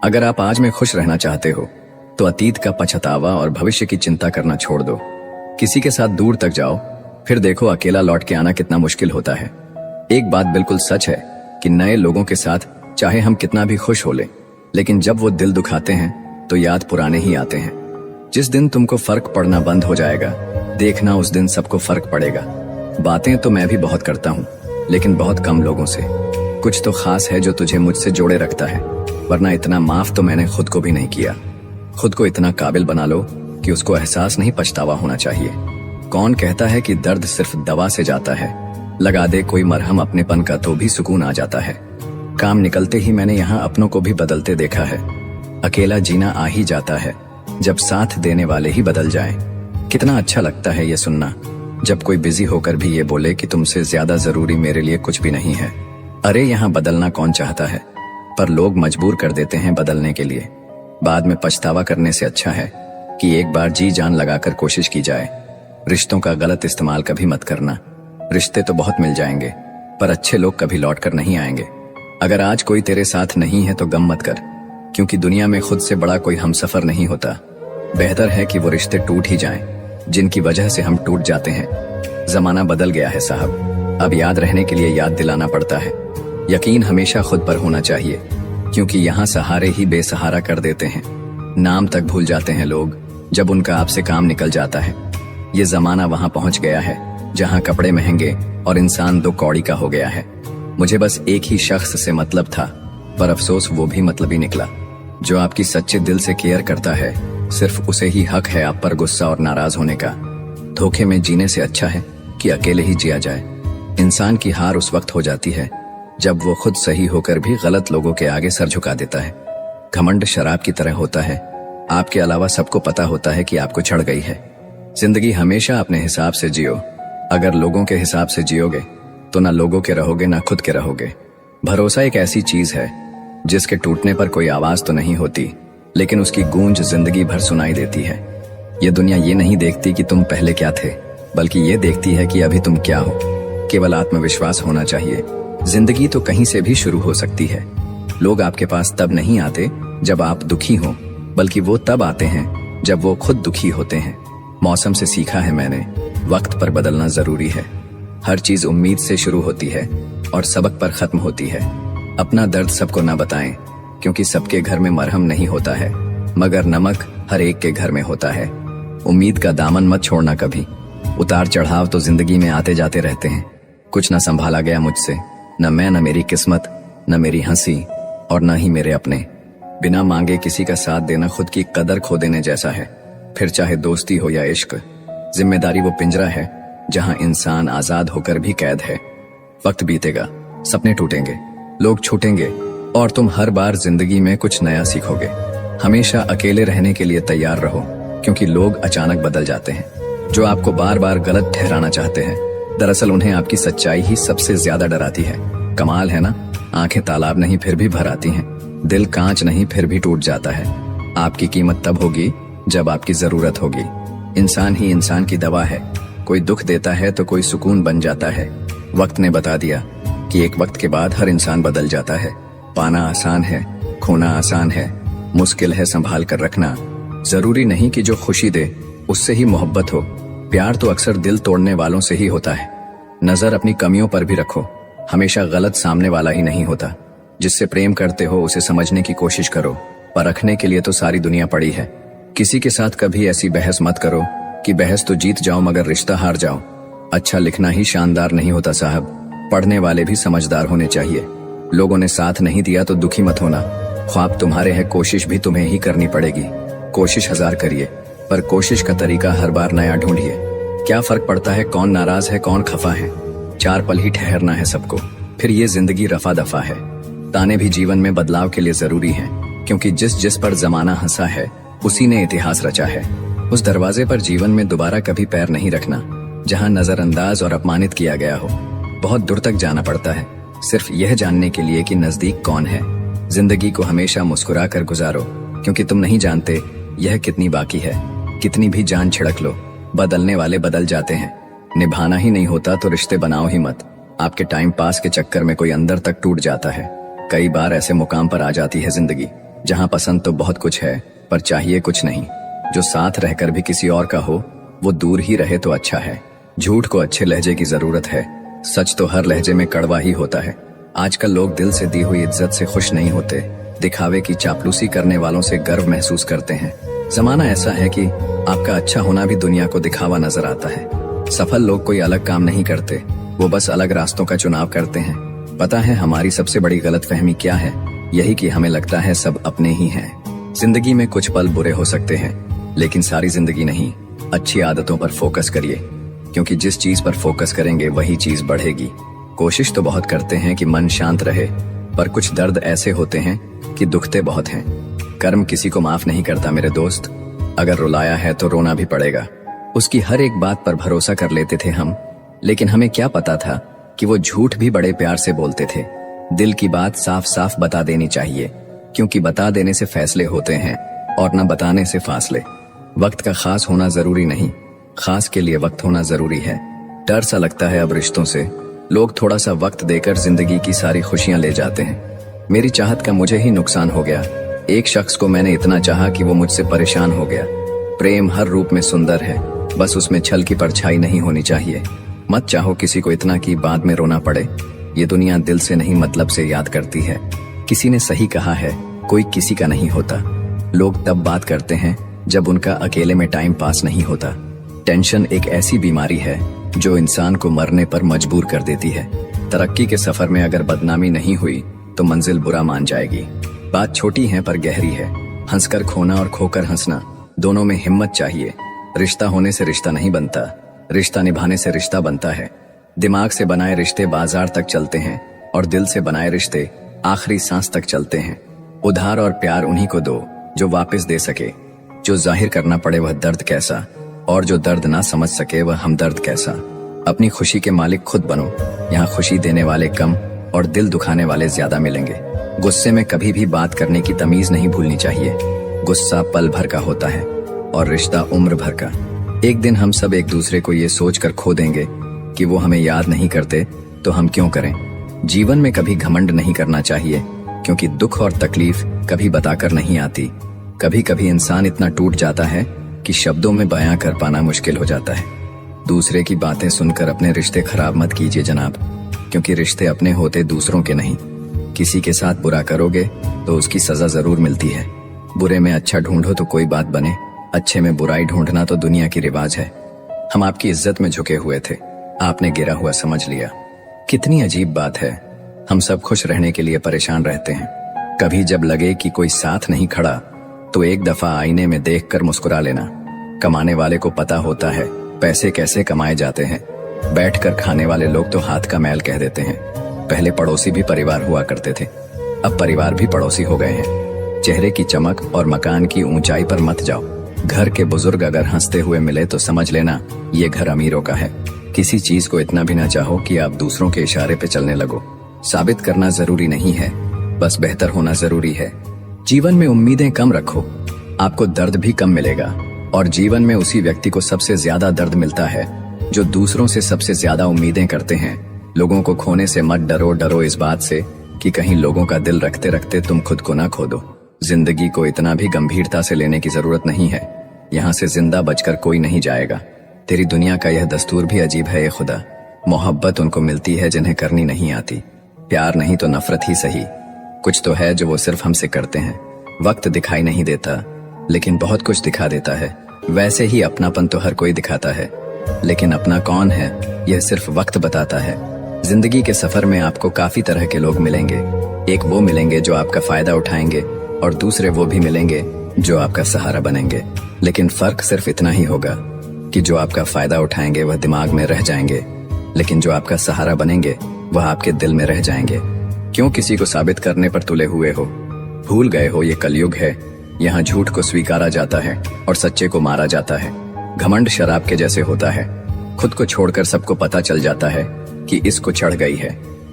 अगर आप आज में खुश रहना चाहते हो तो अतीत का पछतावा और भविष्य की चिंता करना छोड़ दो। किसी के साथ दूर तक जाओ, फिर देखो अकेला लौट के आना कितना मुश्किल होता है। एक बात बिल्कुल सच है कि नए लोगों के साथ चाहे हम कितना भी खुश हो लें, लेकिन जब वो दिल दुखाते हैं तो याद पुराने ही आते हैं। जिस दिन तुमको फर्क पड़ना बंद हो जाएगा, देखना उस दिन सबको फर्क पड़ेगा। बातें तो मैं भी बहुत करता हूँ, लेकिन बहुत कम लोगों से। कुछ तो खास है जो तुझे मुझसे जोड़े रखता है, वरना इतना माफ तो मैंने खुद को भी नहीं किया। खुद को इतना काबिल बना लो कि उसको एहसास नहीं पछतावा होना चाहिए। कौन कहता है कि दर्द सिर्फ दवा से जाता है? लगा दे कोई मरहम अपनेपन का तो भी सुकून आ जाता है। काम निकलते ही मैंने यहाँ अपनों को भी बदलते देखा है। अकेला जीना आ ही जाता है जब साथ देने वाले ही बदल जाएं। कितना अच्छा लगता है ये सुनना, जब कोई बिजी होकर भी ये बोले कि तुमसे ज्यादा जरूरी मेरे लिए कुछ भी नहीं है। अरे यहाँ बदलना कौन चाहता है, पर लोग मजबूर कर देते हैं बदलने के लिए। बाद में पछतावा करने से अच्छा है कि एक बार जी जान लगाकर कोशिश की जाए। रिश्तों का गलत इस्तेमाल कभी मत करना। रिश्ते तो बहुत मिल जाएंगे, पर अच्छे लोग कभी लौट कर नहीं आएंगे। अगर आज कोई तेरे साथ नहीं है तो गम मत कर, क्योंकि दुनिया में खुद से बड़ा कोई हमसफर नहीं होता। बेहतर है कि वो रिश्ते टूट ही जाएं, जिनकी वजह से हम टूट जाते हैं। जमाना बदल गया है साहब, अब याद रहने के लिए याद दिलाना पड़ता है। यकीन हमेशा खुद पर होना चाहिए, क्योंकि यहाँ सहारे ही बेसहारा कर देते हैं। नाम तक भूल जाते हैं लोग जब उनका आपसे काम निकल जाता है। ये जमाना वहां पहुंच गया है जहां कपड़े महंगे और इंसान दो कौड़ी का हो गया है। मुझे बस एक ही शख्स से मतलब था, पर अफसोस वो भी मतलबी निकला। जो आपकी सच्चे दिल से केयर करता है, सिर्फ उसे ही हक है आप पर गुस्सा और नाराज होने का। धोखे में जीने से अच्छा है कि अकेले ही जिया जाए। इंसान की हार उस वक्त हो जाती है जब वो खुद सही होकर भी गलत लोगों के आगे सर झुका देता है। घमंड शराब की तरह होता है, आपके अलावा सबको पता होता है कि आपको चढ़ गई है। जिंदगी हमेशा अपने हिसाब से जियो। अगर लोगों के हिसाब से जियोगे तो ना लोगों के रहोगे ना खुद के रहोगे। भरोसा एक ऐसी चीज है जिसके टूटने पर कोई आवाज तो नहीं होती, लेकिन उसकी गूंज जिंदगी भर सुनाई देती है। ये दुनिया ये नहीं देखती कि तुम पहले क्या थे, बल्कि ये देखती है कि अभी तुम क्या हो। केवल आत्मविश्वास होना चाहिए। जिंदगी तो कहीं से भी शुरू हो सकती है। लोग आपके पास तब नहीं आते जब आप दुखी हो, बल्कि वो तब आते हैं जब वो खुद दुखी होते हैं। मौसम से सीखा है मैंने, वक्त पर बदलना जरूरी है। हर चीज उम्मीद से शुरू होती है और सबक पर खत्म होती है। अपना दर्द सबको ना बताएं, क्योंकि सबके घर में मरहम नहीं होता है, मगर नमक हर एक के घर में होता है। उम्मीद का दामन मत छोड़ना कभी। उतार चढ़ाव तो जिंदगी में आते जाते रहते हैं। कुछ ना संभाला गया मुझसे, न मैं, न मेरी किस्मत, न मेरी हंसी और न ही मेरे अपने। बिना मांगे किसी का साथ देना खुद की कदर खो देने जैसा है। फिर चाहे दोस्ती हो या इश्क, जिम्मेदारी वो पिंजरा है जहां इंसान आजाद होकर भी कैद है। वक्त बीतेगा, सपने टूटेंगे, लोग छूटेंगे, और तुम हर बार जिंदगी में कुछ नया सीखोगे। हमेशा अकेले रहने के लिए तैयार रहो, क्योंकि लोग अचानक बदल जाते हैं। जो आपको बार बार गलत ठहराना चाहते हैं, दरअसल उन्हें आपकी सच्चाई ही सबसे ज्यादा डराती है। कमाल है ना, आंखें तालाब नहीं फिर भी भर आती हैं, दिल कांच नहीं फिर भी टूट जाता है। आपकी कीमत तब होगी जब आपकी जरूरत होगी। इंसान ही इंसान की दवा है। कोई दुख देता है तो कोई सुकून बन जाता है। वक्त ने बता दिया कि एक वक्त के बाद हर इंसान बदल जाता है। पाना आसान है, खोना आसान है, मुश्किल है संभाल कर रखना। जरूरी नहीं कि जो खुशी दे उससे ही मोहब्बत हो। प्यार तो अक्सर दिल तोड़ने वालों से ही होता है। नजर अपनी कमियों पर भी रखो। हमेशा गलत सामने वाला ही नहीं होता। जिससे प्रेम करते हो उसे समझने की कोशिश करो। परखने के लिए तो सारी दुनिया पड़ी है। किसी के साथ कभी ऐसी बहस मत करो कि बहस तो जीत जाओ मगर रिश्ता हार जाओ। अच्छा लिखना ही शानदार नहीं होता साहब, पढ़ने वाले भी समझदार होने चाहिए। लोगों ने साथ नहीं दिया तो दुखी मत होना। ख्वाब तुम्हारे हैं, कोशिश भी तुम्हें ही करनी पड़ेगी। कोशिश 1000 करिए, पर कोशिश का तरीका हर बार नया ढूंढिए। क्या फर्क पड़ता है कौन नाराज है कौन खफा है। 4 पल ही ठहरना है सबको, फिर ये जिंदगी रफा दफा है। ताने भी जीवन में बदलाव के लिए जरूरी हैं, क्योंकि जिस जिस पर जमाना हंसा है उसी ने इतिहास रचा है। उस दरवाजे पर जीवन में दोबारा कभी पैर नहीं रखना जहां नजरअंदाज और अपमानित किया गया हो। बहुत दूर तक जाना पड़ता है सिर्फ यह जानने के लिए कि नजदीक कौन है। जिंदगी को हमेशा मुस्कुरा कर गुजारो, क्योंकि तुम नहीं जानते यह कितनी बाकी है। कितनी भी जान छिड़क लो, बदलने वाले बदल जाते हैं। निभाना ही नहीं होता तो रिश्ते बनाओ ही मत। आपके टाइम पास के चक्कर में कोई अंदर तक टूट जाता है। कई बार ऐसे मुकाम पर आ जाती है जिंदगी जहां पसंद तो बहुत कुछ है पर चाहिए कुछ नहीं। जो साथ रहकर भी किसी और का हो वो दूर ही रहे तो अच्छा है। झूठ को अच्छे लहजे की जरूरत है, सच तो हर लहजे में कड़वा ही होता है। आजकल लोग दिल से दी हुई इज्जत से खुश नहीं होते, दिखावे की चापलूसी करने वालों से गर्व महसूस करते हैं। जमाना ऐसा है कि आपका अच्छा होना भी दुनिया को दिखावा नजर आता है। सफल लोग कोई अलग काम नहीं करते, वो बस अलग रास्तों का चुनाव करते हैं। पता है हमारी सबसे बड़ी गलतफहमी क्या है? यही कि हमें लगता है सब अपने ही हैं। जिंदगी में कुछ पल बुरे हो सकते हैं लेकिन सारी जिंदगी नहीं। अच्छी आदतों पर फोकस करिए, क्योंकि जिस चीज पर फोकस करेंगे वही चीज बढ़ेगी। कोशिश तो बहुत करते हैं कि मन शांत रहे, पर कुछ दर्द ऐसे होते हैं कि दुखते बहुत हैं। कर्म किसी को माफ नहीं करता मेरे दोस्त, अगर रुलाया है तो रोना भी पड़ेगा। उसकी हर एक बात पर भरोसा कर लेते थे हम, लेकिन हमें क्या पता था कि वो झूठ भी बड़े प्यार से बोलते थे। दिल की बात साफ साफ बता देनी चाहिए, क्योंकि बता देने से फैसले होते हैं और न बताने से फासले। वक्त का खास होना जरूरी नहीं, खास के लिए वक्त होना जरूरी है। डर सा लगता है अब रिश्तों से, लोग थोड़ा सा वक्त देकर जिंदगी की सारी खुशियां ले जाते हैं। मेरी चाहत का मुझे ही नुकसान हो गया। एक शख्स को मैंने इतना चाहा कि वो मुझसे परेशान हो गया। प्रेम हर रूप में सुंदर है, बस उसमें छल की परछाई नहीं होनी चाहिए। मत चाहो किसी को इतना कि बाद में रोना पड़े। ये दुनिया दिल से नहीं मतलब से याद करती है। किसी ने सही कहा है, कोई किसी का नहीं होता। लोग तब बात करते हैं जब उनका अकेले में टाइम पास नहीं होता। टेंशन एक ऐसी बीमारी है जो इंसान को मरने पर मजबूर कर देती है। तरक्की के सफर में अगर बदनामी नहीं हुई तो मंजिल बुरा मान जाएगी। बात छोटी है पर गहरी है। हंसकर खोना और खोकर हंसना, दोनों में हिम्मत चाहिए। रिश्ता होने से रिश्ता नहीं बनता, रिश्ता निभाने से रिश्ता बनता है। दिमाग से बनाए रिश्ते बाजार तक चलते हैं और दिल से बनाए रिश्ते आखिरी सांस तक चलते हैं। उधार और प्यार उन्हीं को दो जो वापस दे सके। जो जाहिर करना पड़े वह दर्द कैसा, और जो दर्द ना समझ सके वह हमदर्द कैसा। अपनी खुशी के मालिक खुद बनो। यहाँ खुशी देने वाले कम और दिल दुखाने वाले ज्यादा मिलेंगे। गुस्से में कभी भी बात करने की तमीज नहीं भूलनी चाहिए। गुस्सा पल भर का होता है और रिश्ता उम्र भर का। एक दिन हम सब एक दूसरे को ये सोचकर खो देंगे कि वो हमें याद नहीं करते तो हम क्यों करें। जीवन में कभी घमंड नहीं करना चाहिए, क्योंकि दुख और तकलीफ कभी बताकर नहीं आती। कभी कभी इंसान इतना टूट जाता है कि शब्दों में बयां कर पाना मुश्किल हो जाता है। दूसरे की बातें सुनकर अपने रिश्ते खराब मत कीजिए जनाब, क्योंकि रिश्ते अपने होते दूसरों के नहीं। किसी के साथ बुरा करोगे तो उसकी सजा जरूर मिलती है। बुरे में अच्छा ढूंढो तो कोई बात बने, अच्छे में बुराई ढूंढना तो दुनिया की रिवाज है। हम आपकी इज्जत में झुके हुए थे, आपने गिरा हुआ समझ लिया। कितनी अजीब बात है, हम सब खुश रहने के लिए परेशान रहते हैं। कभी जब लगे कि कोई साथ नहीं खड़ा तो एक दफा आईने में देखकर मुस्कुरा लेना। कमाने वाले को पता होता है पैसे कैसे कमाए जाते हैं। बैठकर खाने वाले लोग तो हाथ का मैल कह देते हैं। पहले पड़ोसी भी परिवार हुआ करते थे, अब परिवार भी पड़ोसी हो गए हैं। चेहरे की चमक और मकान की ऊंचाई पर मत जाओ। घर के बुजुर्ग अगर हंसते हुए मिले तो समझ लेना ये घर अमीरों का है। किसी चीज को इतना भी ना चाहो कि आप दूसरों के इशारे पे चलने लगो। साबित करना जरूरी नहीं है, बस बेहतर होना जरूरी है। जीवन में उम्मीदें कम रखो, आपको दर्द भी कम मिलेगा। और जीवन में उसी व्यक्ति को सबसे ज्यादा दर्द मिलता है जो दूसरों से सबसे ज्यादा उम्मीदें करते हैं। लोगों को खोने से मत डरो, डरो इस बात से कि कहीं लोगों का दिल रखते रखते तुम खुद को ना खो दो। जिंदगी को इतना भी गंभीरता से लेने की जरूरत नहीं है। यहाँ से जिंदा बचकर कोई नहीं जाएगा। तेरी दुनिया का यह दस्तूर भी अजीब है ये खुदा। मोहब्बत उनको मिलती है जिन्हें करनी नहीं आती। प्यार नहीं तो नफरत ही सही, कुछ तो है जो वो सिर्फ हमसे करते हैं। वक्त दिखाई नहीं देता, लेकिन बहुत कुछ दिखा देता है। वैसे ही अपनापन तो हर कोई दिखाता है, लेकिन अपना कौन है यह सिर्फ वक्त बताता है। जिंदगी के सफर में आपको काफी तरह के लोग मिलेंगे। एक वो मिलेंगे जो आपका फायदा उठाएंगे और दूसरे वो भी मिलेंगे जो आपका सहारा बनेंगे। लेकिन फर्क सिर्फ इतना ही होगा कि जो आपका फायदा उठाएंगे वह दिमाग में रह जाएंगे, लेकिन जो आपका सहारा बनेंगे वह आपके दिल में रह जाएंगे। क्यों किसी को साबित करने पर तुले हुए हो? भूल गए हो ये कलयुग है, यहाँ झूठ को स्वीकारा जाता है और सच्चे को मारा जाता है। घमंड शराब के जैसे होता है, खुद को छोड़कर सबको पता चल जाता है कि इसको चढ़ गई है।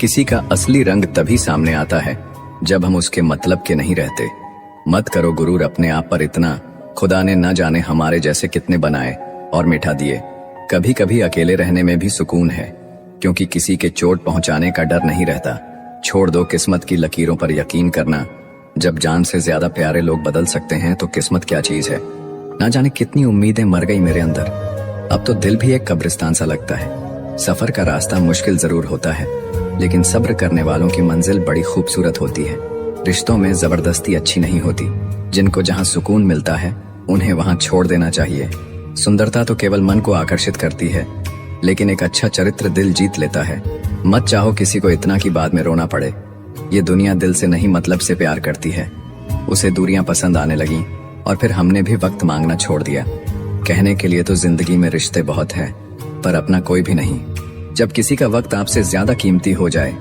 किसी का असली रंग तभी सामने आता है जब हम उसके मतलब के नहीं रहते। मत करो गुरूर अपने आप पर इतना, खुदा ने न जाने हमारे जैसे कितने बनाए और मिटा दिए। कभी कभी अकेले रहने में भी सुकून है, क्योंकि किसी के चोट पहुंचाने का डर नहीं रहता। छोड़ दो किस्मत की लकीरों पर यकीन करना, जब जान से ज्यादा प्यारे लोग बदल सकते हैं तो किस्मत क्या चीज है। ना जाने कितनी उम्मीदें मर गई मेरे अंदर। अब तो दिल भी एक कब्रिस्तान सा लगता है। सफर का रास्ता मुश्किल जरूर होता है, लेकिन सब्र करने वालों की मंजिल बड़ी खूबसूरत होती है। रिश्तों में जबरदस्ती अच्छी नहीं होती। जिनको जहाँ सुकून मिलता है उन्हें वहाँ छोड़ देना चाहिए। सुंदरता तो केवल मन को आकर्षित करती है, लेकिन एक अच्छा चरित्र दिल जीत लेता है। मत चाहो किसी को इतना कि बाद में रोना पड़े। ये दुनिया दिल से नहीं मतलब से प्यार करती है। उसे दूरियां पसंद आने लगीं और फिर हमने भी वक्त मांगना छोड़ दिया। कहने के लिए तो जिंदगी में रिश्ते बहुत हैं, पर अपना कोई भी नहीं। जब किसी का वक्त आपसे ज्यादा कीमती हो जाए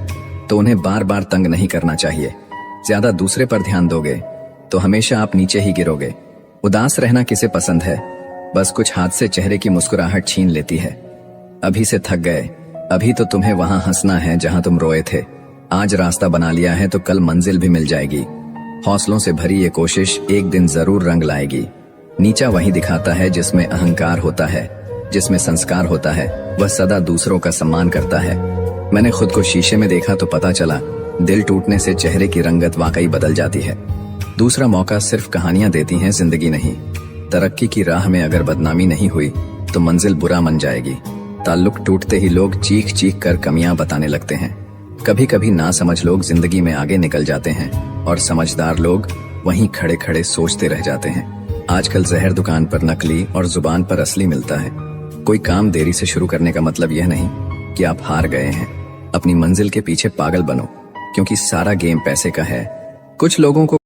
तो उन्हें बार बार तंग नहीं करना चाहिए। ज्यादा दूसरे पर ध्यान दोगे तो हमेशा आप नीचे ही गिरोगे। उदास रहना किसे पसंद है? बस कुछ हाथ से चेहरे की मुस्कुराहट छीन लेती है। अभी से थक गए, अभी तो तुम्हें वहां हंसना है जहां तुम रोए थे। आज रास्ता बना लिया है तो कल मंजिल भी मिल जाएगी। हौसलों से भरी ये कोशिश एक दिन जरूर रंग लाएगी। नीचा वही दिखाता है जिसमें अहंकार होता है, जिसमें संस्कार होता है वह सदा दूसरों का सम्मान करता है। मैंने खुद को शीशे में देखा तो पता चला दिल टूटने से चेहरे की रंगत वाकई बदल जाती है। दूसरा मौका सिर्फ कहानियां देती हैं, जिंदगी नहीं। तरक्की की राह में अगर बदनामी नहीं हुई तो मंजिल बुरा मन जाएगी। ताल्लुक टूटते ही लोग चीख चीख कर कमियां बताने लगते हैं। कभी कभी ना समझ लोग जिंदगी में आगे निकल जाते हैं और समझदार लोग वहीं खड़े खड़े सोचते रह जाते हैं। आजकल जहर दुकान पर नकली और जुबान पर असली मिलता है। कोई काम देरी से शुरू करने का मतलब यह नहीं कि आप हार गए हैं। अपनी मंजिल के पीछे पागल बनो, क्योंकि सारा गेम पैसे का है। कुछ लोगों को